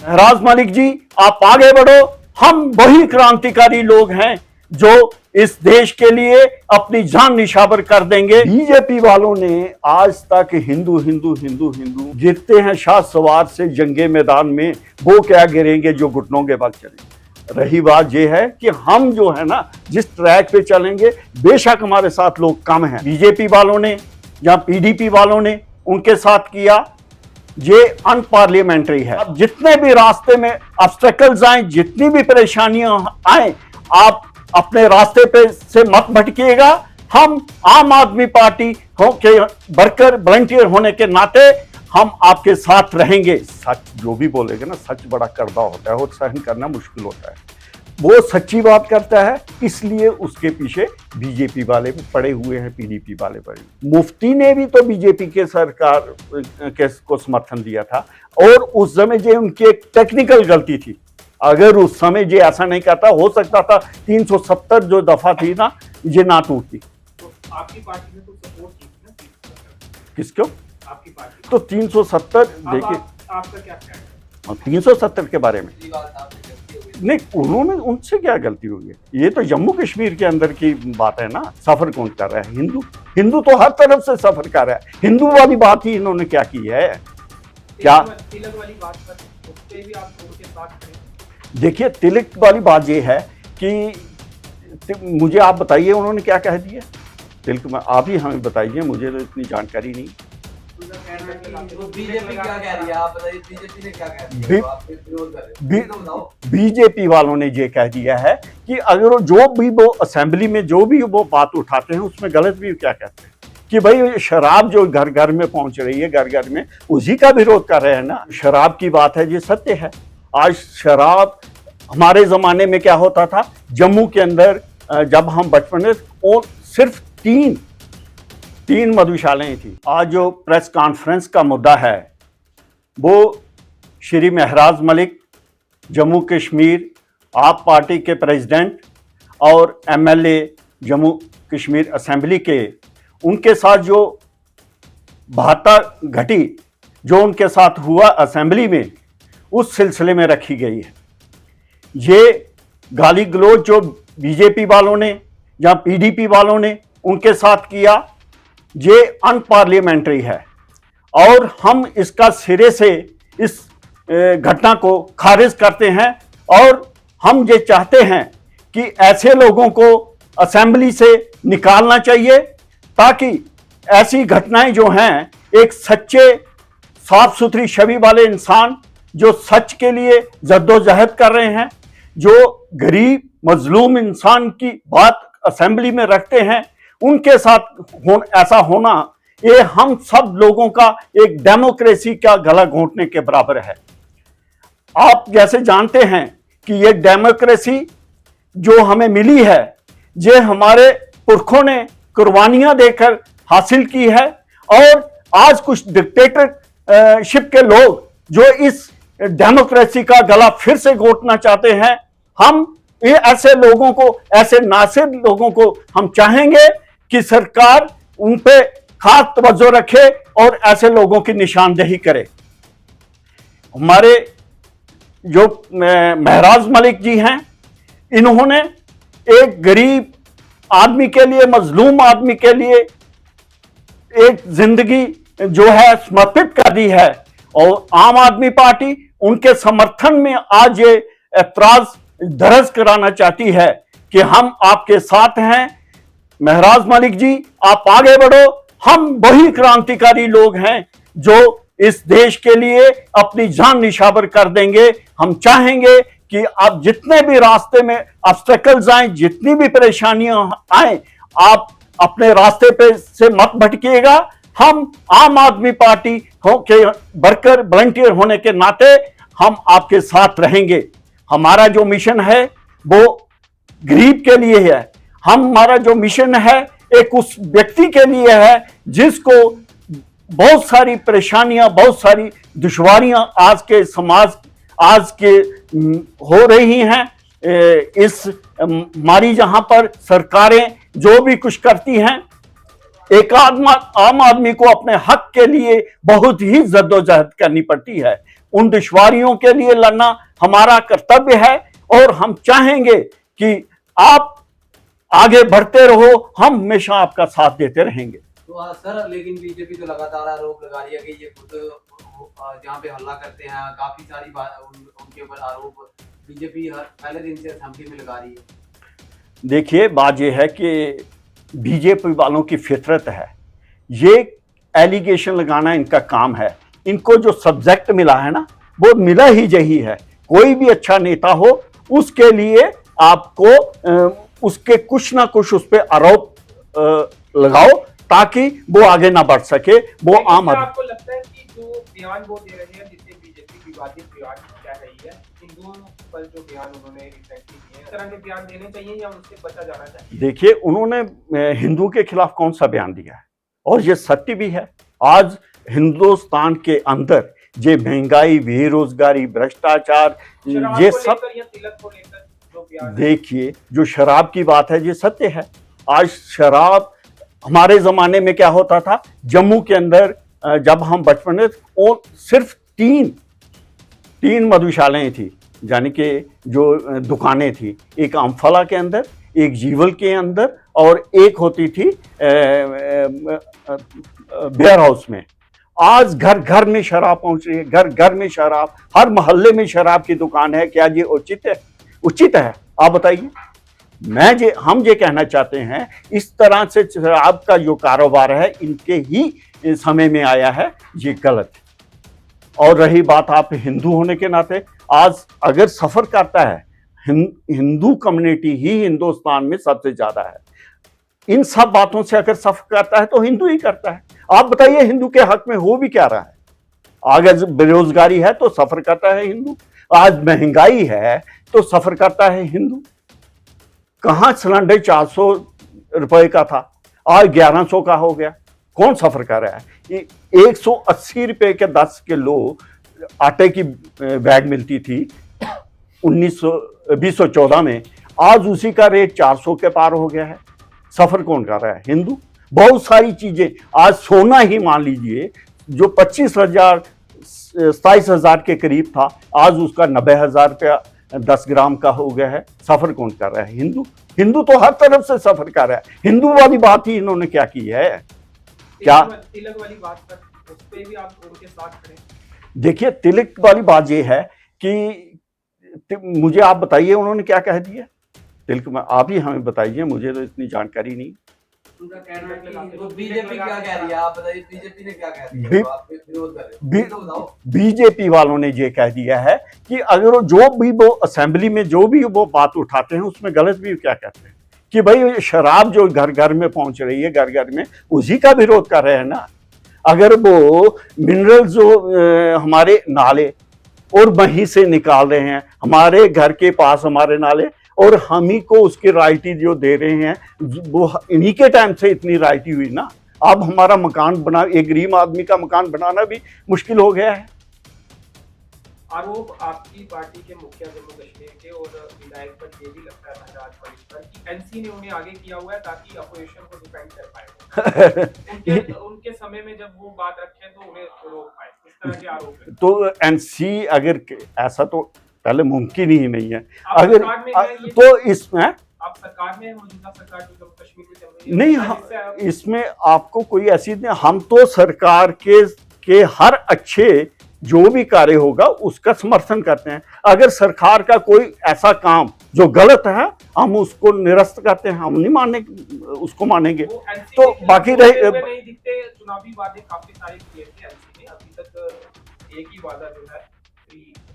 महराज मलिक जी, आप आगे बढ़ो। हम वही क्रांतिकारी लोग हैं जो इस देश के लिए अपनी जान निछावर कर देंगे। बीजेपी वालों ने आज तक हिंदू हिंदू हिंदू हिंदू गिरते हैं शाह सवार से जंगे मैदान में, वो क्या गिरेंगे जो घुटनों के बल चलेंगे। रही बात यह है कि हम जो है ना, जिस ट्रैक पे चलेंगे, बेशक हमारे साथ लोग कम हैं। बीजेपी वालों ने या पीडीपी वालों ने उनके साथ किया, ये अनपार्लियामेंट्री है। अब जितने भी रास्ते में ऑब्स्टेकल्स आए, जितनी भी परेशानियां आए, आप अपने रास्ते पे से मत भटकिएगा। हम आम आदमी पार्टी के वर्कर वॉलंटियर होने के नाते हम आपके साथ रहेंगे। सच जो भी बोलेगा ना, सच बड़ा कड़वा होता है और सहन करना मुश्किल होता है। वो सच्ची बात करता है, इसलिए उसके पीछे बीजेपी वाले पड़े हुए हैं, पीडीपी वाले पड़े। मुफ्ती ने भी तो बीजेपी के सरकार को समर्थन दिया था, और उस समय जो उनकी एक टेक्निकल गलती थी, अगर उस समय जो ऐसा नहीं करता, हो सकता था 370 जो दफा थी ना, ये ना टूटती। तो आपकी पार्टी ने तो सपोर्ट की थी ना, किसको? आपकी पार्टी तो 370 देखिए, आपका क्या ख्याल है 370 के बारे में? नहीं, उन्होंने उनसे क्या गलती हुई है? ये तो जम्मू कश्मीर के अंदर की बात है ना। सफर कौन कर रहा है? हिंदू तो हर तरफ से सफर कर रहा है। हिंदू वाली बात ही इन्होंने क्या की है? क्या तिलक वाली बात पर उस पे भी आप उनके साथ खड़े? देखिए, तिलक वाली बात ये है कि मुझे आप बताइए उन्होंने क्या कह दिया तिलक में, आप ही हमें बताइए, मुझे तो इतनी जानकारी नहीं। बीजेपी क्या कह रही है, आप बताइए, बीजेपी ने क्या कह दिया? आप विरोध कर रहे हैं। बीजेपी वालों ने ये कह दिया है कि अगर जो भी वो असेंबली में जो भी वो बात उठाते हैं, उसमें गलत भी क्या कहते हैं कि भाई शराब जो घर घर में पहुंच रही है, घर घर में, उसी का विरोध कर रहे हैं ना। शराब की बात है, ये सत्य है। आज शराब, हमारे ज़माने में क्या होता था, जम्मू के अंदर जब हम बचपन में, और सिर्फ तीन मधुशालाएं थी। आज जो प्रेस कॉन्फ्रेंस का मुद्दा है, वो श्री महराज मलिक, जम्मू कश्मीर आप पार्टी के प्रेसिडेंट और एमएलए जम्मू कश्मीर असेंबली के, उनके साथ जो बात घटी, जो उनके साथ हुआ असेंबली में, उस सिलसिले में रखी गई है। ये गाली गलौज जो बीजेपी वालों ने या पीडीपी वालों ने उनके साथ किया, ये अनपार्लियामेंट्री है, और हम इसका सिरे से इस घटना को खारिज करते हैं। और हम ये चाहते हैं कि ऐसे लोगों को असेंबली से निकालना चाहिए, ताकि ऐसी घटनाएं जो हैं, एक सच्चे साफ सुथरी छवि वाले इंसान जो सच के लिए जद्दोजहद कर रहे हैं, जो गरीब मजलूम इंसान की बात असेंबली में रखते हैं, उनके साथ ऐसा होना, ये हम सब लोगों का एक डेमोक्रेसी का गला घोंटने के बराबर है। आप जैसे जानते हैं कि ये डेमोक्रेसी जो हमें मिली है, ये हमारे पुरखों ने कुर्बानियां देकर हासिल की है, और आज कुछ डिक्टेटरशिप के लोग जो इस डेमोक्रेसी का गला फिर से घोंटना चाहते हैं, हम ये ऐसे लोगों को, ऐसे नासिर लोगों को हम चाहेंगे कि सरकार उन पे खास तवज्जो रखे और ऐसे लोगों की निशानदेही करे। हमारे जो महराज मलिक जी हैं, इन्होंने एक गरीब आदमी के लिए, मजलूम आदमी के लिए एक जिंदगी जो है समर्पित कर दी है, और आम आदमी पार्टी उनके समर्थन में आज ये ऐतराज दर्ज कराना चाहती है कि हम आपके साथ हैं। महराज मलिक जी, आप आगे बढ़ो। हम वही क्रांतिकारी लोग हैं जो इस देश के लिए अपनी जान निछावर कर देंगे। हम चाहेंगे कि आप जितने भी रास्ते में ऑब्स्टेकल्स आए, जितनी भी परेशानियां आए, आप अपने रास्ते पे से मत भटकिएगा। हम आम आदमी पार्टी के वर्कर वॉलंटियर होने के नाते हम आपके साथ रहेंगे। हमारा जो मिशन है वो गरीब के लिए है। हमारा जो मिशन है एक उस व्यक्ति के लिए है जिसको बहुत सारी परेशानियां, बहुत सारी दुश्वारियां आज के समाज आज के हो रही हैं। इस हमारी जहां पर सरकारें जो भी कुछ करती हैं, एक आम आदमी को अपने हक के लिए बहुत ही जद्दोजहद करनी पड़ती है। उन दुश्वारियों के लिए लड़ना हमारा कर्तव्य है और हम चाहेंगे कि आप आगे बढ़ते रहो, हम हमेशा आपका साथ देते रहेंगे। तो सर, लेकिन बीजेपी तो लगातार आरोप लगा रही है कि ये खुद जहाँ पे हल्ला करते हैं, काफी सारी उनके ऊपर आरोप बीजेपी पहले दिन से असेंबली में लगा रही है। देखिए, बात यह है कि बीजेपी वालों की फितरत है, ये एलिगेशन लगाना इनका काम है। इनको जो सब्जेक्ट मिला है ना, वो मिला ही यही है। कोई भी अच्छा नेता हो, उसके लिए आपको उसके कुछ ना कुछ उस पर आरोप लगाओ ताकि वो आगे ना बढ़ सके। वो आम आपको लगता है कि जो बयान वो दे रहे हैं, जिससे बीजेपी विवादित बयान कह रही है, हिंदुओं पर जो बयान उन्होंने रिसेंटली दिए, इस तरह के बयान देने चाहिए या उनसे बचा जाना चाहिए? देखिए, उन्होंने हिंदू के खिलाफ कौन सा बयान दिया है, और ये सत्य भी है। आज हिंदुस्तान के अंदर ये महंगाई, बेरोजगारी, भ्रष्टाचार, ये सब, देखिए जो शराब की बात है ये सत्य है। आज शराब, हमारे जमाने में क्या होता था, जम्मू के अंदर जब हम बचपन में, वो सिर्फ तीन मधुशालाएं थी, यानी कि जो दुकानें थी, एक अम्फला के अंदर, एक जीवल के अंदर, और एक होती थी बेयर हाउस में। आज घर घर में शराब पहुंच रही है, घर घर में शराब, हर मोहल्ले में शराब की दुकान है। क्या ये उचित है? उचित है? आप बताइए। हम ये कहना चाहते हैं, इस तरह से शराब का जो कारोबार है इनके ही समय में आया है, ये गलत है। और रही बात आप हिंदू होने के नाते, आज अगर सफर करता है, हिंदू कम्युनिटी ही हिंदुस्तान में सबसे ज्यादा है। इन सब बातों से अगर सफर करता है तो हिंदू ही करता है। आप बताइए, हिंदू के हक में हो भी क्या रहा है? अगर बेरोजगारी है तो सफर करता है हिंदू, आज महंगाई है तो सफर करता है हिंदू। कहां सिलेंडर 400 रुपए का था, आज 1100 का हो गया। कौन सफर कर रहा है? 180 रुपए के 10 किलो आटे की बैग मिलती थी 2014 में, आज उसी का रेट 400 के पार हो गया है। सफर कौन कर रहा है? हिंदू। बहुत सारी चीजें, आज सोना ही मान लीजिए, जो 25,000 27,000 के करीब था, आज उसका 90,000 रुपया 10 ग्राम का हो गया है। सफर कौन कर रहा है? हिंदू। हिंदू तो हर तरफ से सफर कर रहा है। हिंदू वाली बात ही इन्होंने क्या की है? क्या तिलक वाली बात पर, उस पे भी आप उनके साथ खड़े? देखिए, तिलक वाली बात ये है कि मुझे आप बताइए उन्होंने क्या कह दिया तिलक में, आप ही हमें बताइए, मुझे तो इतनी जानकारी नहीं। उनका कहना है कि बीजेपी क्या कह रही है, आप बताइए, बीजेपी ने क्या कह दिया, तो आप विरोध कर रहे हैं? बीजेपी वालों ने ये कह दिया है कि अगर जो भी वो असेंबली में जो भी वो बात उठाते हैं, उसमें गलत भी क्या कहते हैं कि भाई शराब जो घर घर में पहुंच रही है, घर घर में, उसी का विरोध कर रहे हैं ना। अगर वो मिनरल जो हमारे नाले और वहीं से निकाल रहे हैं, हमारे घर के पास हमारे नाले, और हम ही को उसकी रायटी जो दे रहे हैं, वो इन्हीं के टाइम से इतनी रायटी हुई ना। अब हमारा मकान बना, एक गरीब आदमी का मकान बनाना भी मुश्किल हो गया है। आरोप आपकी पार्टी के मुखिया जम्मू कश्मीर के और विधायक पर ये भी लगता है नटराज पटेल पर कि एनसी ने उन्हें आगे किया हुआ है ताकि अपोजिशन को डिफेंड कर पाए। उनके समय में जब वो बात रखें तो उन्हें रोक पाए, इस तरह के आरोप है। तो एनसी अगर ऐसा तो पहले मुमकिन ही नहीं है। अगर तो इसमें आप सरकार में, मौजूदा सरकार जो जम्मू कश्मीर में चल रही है, नहीं, इसमें आपको कोई ऐसी नहीं, हम तो सरकार के हर अच्छे जो भी कार्य होगा उसका समर्थन करते हैं। अगर सरकार का कोई ऐसा काम जो गलत है, हम उसको निरस्त करते हैं, हम नहीं मानने, उसको मानेंगे। तो बाकी रहे नहीं दिखते, चुनावी वादे काफी सारे किए थे एनसी ने, अभी तक एक ही वादा जो है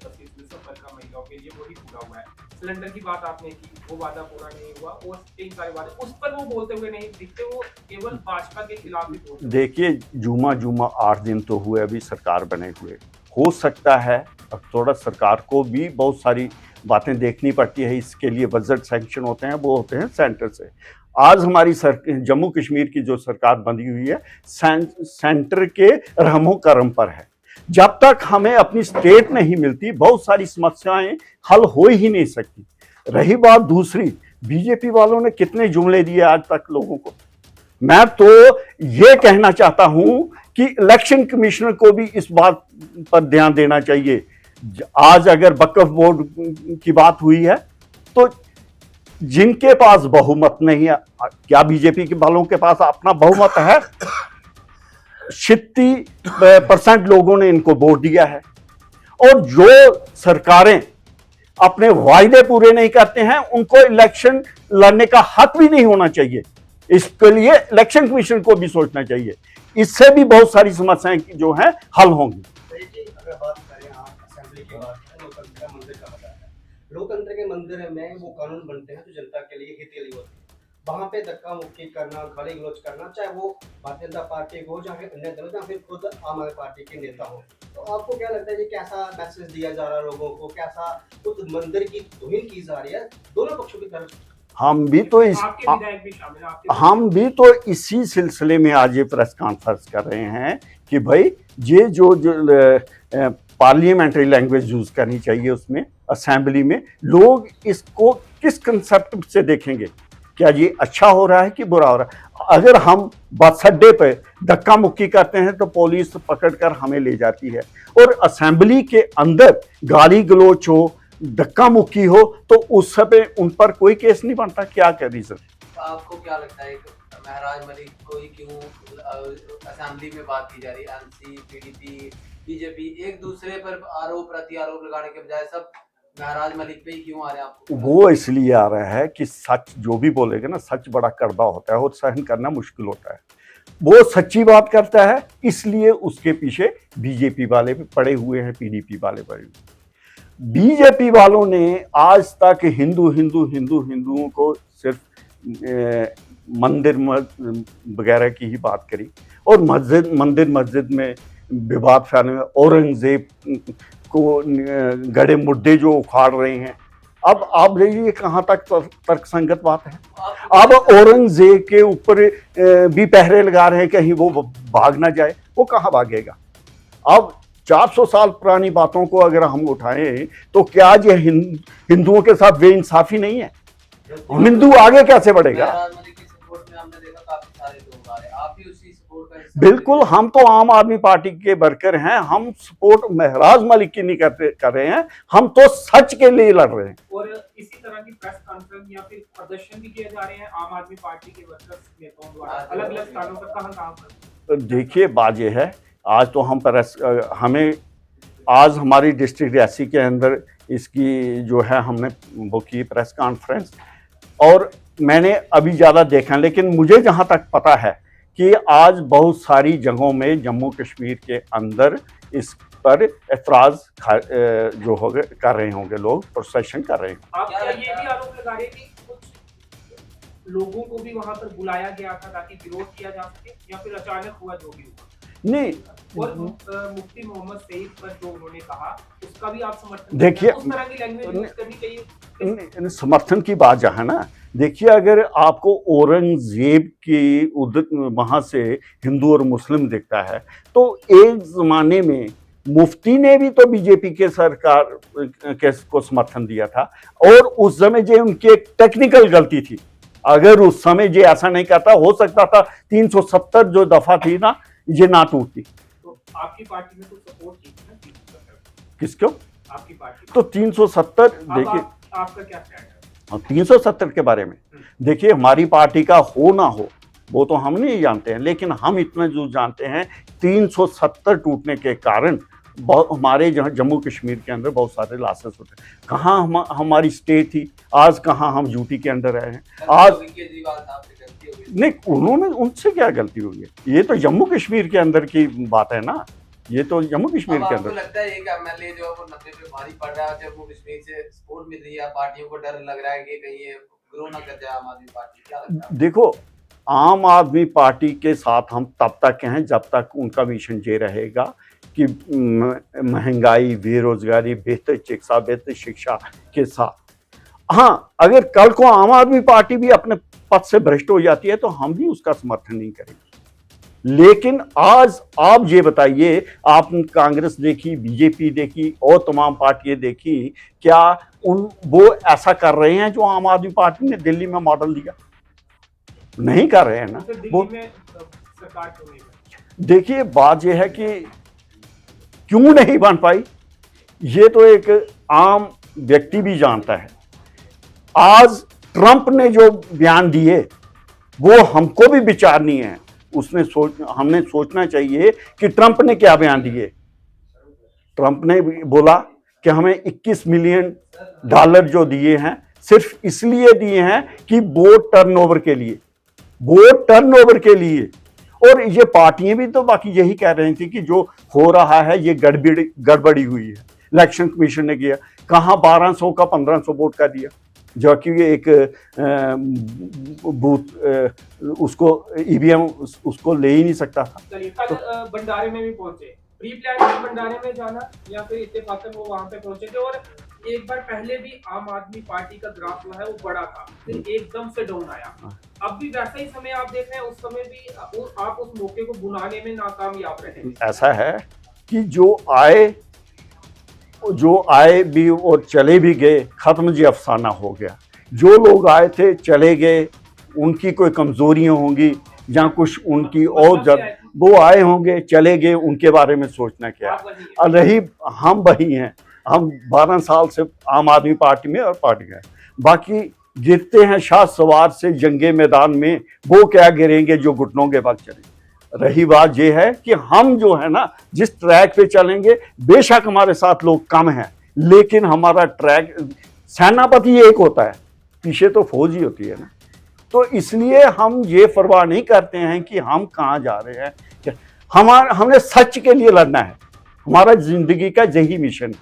दिसंबर का महिलाओं के लिए वही पूरा हुआ है। सिलेंडर की बात आपने की, वो वादा पूरा नहीं हुआ, और कई सारे वादे उस पर वो बोलते हुए नहीं दिखते, वो केवल भाजपा के खिलाफ ही बोलते। देखिए, जुमा 8 दिन तो हुए अभी सरकार बने हुए। हो सकता है अब थोड़ा सरकार को भी बहुत सारी बातें देखनी पड़ती है, इसके लिए बजट सैंक्शन होते हैं, वो होते हैं सेंटर से। आज हमारी जम्मू कश्मीर की जो सरकार बनी हुई है, सेंटर के रहमो करम पर है। जब तक हमें अपनी स्टेट नहीं मिलती, बहुत सारी समस्याएं हल हो ही नहीं सकती। रही बात दूसरी, बीजेपी वालों ने कितने जुमले दिए आज तक लोगों को। मैं तो ये कहना चाहता हूं कि इलेक्शन कमिश्नर को भी इस बात पर ध्यान देना चाहिए। आज अगर वक्फ बोर्ड की बात हुई है तो जिनके पास बहुमत नहीं है, क्या बीजेपी के वालों के पास अपना बहुमत है? 60% लोगों ने इनको वोट दिया है। और जो सरकारें अपने वायदे पूरे नहीं करते हैं उनको इलेक्शन लड़ने का हक भी नहीं होना चाहिए। इसके लिए इलेक्शन कमीशन को भी सोचना चाहिए। इससे भी बहुत सारी समस्याएं जो हैं हल होंगी। अगर बात करें आप असेंबली की बात करें, लोकतंत्र का मंदिर कहा जाता है। लोकतंत्र के मंदिर में वो कानून बनते हैं जो जनता के लिए हित के लिए होते हैं। वहां पे धक्का मुक्की करना, गाली गलौज करना, चाहे वो भारतीय जनता पार्टी हो, चाहे अन्य दल, या फिर खुद आम आदमी पार्टी के नेता हो, तो आपको क्या लगता है कि कैसा मैसेज दिया जा रहा है लोगों को, कैसा उस मंदिर की तौहीन की जा रही है दोनों पक्षों की तरफ? हम भी तो हम भी तो इसी सिलसिले में आज ये प्रेस कॉन्फ्रेंस कर रहे हैं कि भाई ये जो पार्लियामेंट्री लैंग्वेज यूज करनी चाहिए उसमें असेंबली में, लोग इसको किस कंसेप्ट से देखेंगे? क्या ये अच्छा हो रहा है कि बुरा हो रहा है? अगर हम बस अड्डे पे धक्का मुक्की करते हैं तो पुलिस पकड़कर हमें ले जाती है, और असेंबली के अंदर गाली गलोच हो, धक्का मुक्की हो, तो उस समय उन पर कोई केस नहीं बनता। क्या क्या रीजन? आपको क्या लगता है महराज मलिक को ही क्यों असेंबली में बात की जा रही है? एनसी, पीडीपी, बीजेपी एक दूसरे पर आरोप प्रति आरोप लगाने के बजाय सब महराज मलिक पे ही क्यों आ रहे हैं आपको? वो इसलिए आ रहा है कि सच जो भी बोलेगा ना, सच बड़ा कड़वा होता है और सहन करना मुश्किल होता है। वो सच्ची बात करता है, इसलिए उसके पीछे बीजेपी वाले भी पड़े हुए हैं, पीडीपी वाले पड़े हुए हैं। बीजेपी वालों ने आज तक हिंदुओं को सिर्फ मंदिर वगैरह की ही बात करी, और मस्जिद में विवाद फैलाने, औरंगजेब को गड़े मुद्दे जो उखाड़ रहे हैं। अब आप देखिए कहाँ तक तर्कसंगत बात है। अब औरंगजेब के ऊपर भी पहरे लगा रहे हैं कहीं वो भाग ना जाए। वो कहाँ भागेगा? अब 400 साल पुरानी बातों को अगर हम उठाएं तो क्या ये हिंदुओं के साथ बेइंसाफी नहीं है? हिंदू आगे कैसे बढ़ेगा? बिल्कुल, हम तो आम आदमी पार्टी के वर्कर हैं, हम सपोर्ट महराज मलिक की नहीं कर रहे हैं, हम तो सच के लिए लड़ रहे हैं। और इसी तरह की प्रेस कॉन्फ्रेंस या फिर प्रदर्शन भी किए जा रहे हैं आम आदमी पार्टी के वर्कर्स नेताओं द्वारा अलग अलग स्थानों पर, कहाँ पर? देखिए बात ये है, आज तो हम हमें आज हमारी डिस्ट्रिक्ट रियासी के अंदर इसकी जो है हमने वो की प्रेस कॉन्फ्रेंस, और मैंने अभी ज़्यादा देखा, लेकिन मुझे जहाँ तक पता है कि आज बहुत सारी जगहों में जम्मू कश्मीर के अंदर इस पर एतराज़ जो हो गए कर रहे होंगे, लोग प्रोसेशन कर रहे हैं। आप क्या ये भी आरोप लगा रहे हैं कि कुछ लोगों को भी वहां पर बुलाया गया था ताकि विरोध किया जा सके, या फिर अचानक हुआ जो भी हुआ? नहीं, और मुफ्ती मोहम्मद सईद पर जो उन्होंने कहा उसका भी आप समर्थन? देखिए, उस तरह की लैंग्वेज यूज करनी चाहिए। समर्थन की बात जहाँ है ना, देखिए अगर आपको औरंगजेब की वहाँ से हिंदू और मुस्लिम दिखता है, तो एक ज़माने में मुफ्ती ने भी तो बीजेपी के सरकार को समर्थन दिया था, और उस समय जो उनकी एक टेक्निकल गलती थी, अगर उस समय जो ऐसा नहीं करता, हो सकता था 370 जो दफा थी ना, ये ना टूटती। तो आपकी पार्टी ने तो सपोर्ट की थी ना 370? किसको? आपकी पार्टी तो 370 देखिए, आपका क्या ख्याल है 370 के बारे में? देखिए, हमारी पार्टी का हो ना हो वो तो हम नहीं जानते हैं, लेकिन हम इतना जो जानते हैं 370 टूटने के कारण हमारे जम्मू कश्मीर के अंदर बहुत सारे लॉसेस होते हैं। कहाँ हमारी स्टेट थी, आज कहाँ हम यूटी के अंदर रहे हैं। आज नहीं, उन्होंने उनसे क्या गलती हुई है? ये तो जम्मू कश्मीर के अंदर की बात है ना, ये तो जम्मू कश्मीर के अंदर। लगता है कि एमएलए जो है वो 90 पे भारी पड़ रहा है, जम्मू कश्मीर से सपोर्ट मिल रही है, पार्टियों को डर लग रहा है कि कहीं ये ग्रो ना कर जाए आम आदमी पार्टी, क्या लगता है? देखो, आम आदमी पार्टी के साथ हम तब तक हैं जब तक उनका मिशन ये रहेगा कि महंगाई, बेरोजगारी, बेहतर चिकित्सा, बेहतर शिक्षा के साथ। हाँ, अगर कल को आम आदमी पार्टी भी अपने पद से भ्रष्ट हो जाती है तो हम भी उसका समर्थन नहीं करेंगे। लेकिन आज आप ये बताइए, आप कांग्रेस देखी, बीजेपी देखी और तमाम पार्टियां देखी, क्या वो ऐसा कर रहे हैं जो आम आदमी पार्टी ने दिल्ली में मॉडल दिया? नहीं कर रहे हैं ना। दिल्ली में सरकार क्यों नहीं? देखिए बात यह है कि क्यों नहीं बन पाई, ये तो एक आम व्यक्ति भी जानता है। आज ट्रंप ने जो बयान दिए वो हमको भी विचारनी है, हमने सोचना चाहिए कि ट्रंप ने क्या बयान दिए। ट्रंप ने बोला कि हमें 21 मिलियन डॉलर जो दिए हैं सिर्फ इसलिए दिए हैं कि वोट टर्नओवर के लिए, और ये पार्टियां भी तो बाकी यही कह रही थी कि जो हो रहा है ये गड़बड़ी हुई है। इलेक्शन कमीशन ने किया, कहाँ 1200 का 1500 वोट का दिया, जो कि एक बूथ उसको ईवीएम उसको ले ही नहीं सकता था। चलिए, कल भंडारे में भी पहुंचे, प्री प्लान भंडारे में जाना या फिर इत्तेफाकन वो वहां पे पहुंचे थे, और एक बार पहले भी आम आदमी पार्टी का ग्राफ जो है वो बड़ा था, फिर एकदम से डाउन आया। अब भी वैसा ही समय आप देख रहे हैं, उस समय भी आप उस मौके को बुलाने में नाकामयाब रहे। ऐसा है कि जो आए भी और चले भी गए, खत्म जी अफसाना हो गया। जो लोग आए थे चले गए, उनकी कोई कमजोरियां होंगी या कुछ उनकी और जब वो आए होंगे चले गए, उनके बारे में सोचना क्या है। रही हम वही हैं, हम 12 साल से आम आदमी पार्टी में और पार्टी का है। बाकी गिरते हैं शाह सवार से जंगे मैदान में, वो क्या गिरेंगे जो घुटनों के बल चले। रही बात ये है कि हम जो है ना जिस ट्रैक पे चलेंगे, बेशक हमारे साथ लोग कम हैं, लेकिन हमारा ट्रैक, सेनापति एक होता है, पीछे तो फौज ही होती है ना। तो इसलिए हम ये परवाह नहीं करते हैं कि हम कहाँ जा रहे हैं। हमने सच के लिए लड़ना है, हमारा जिंदगी का यही मिशन है।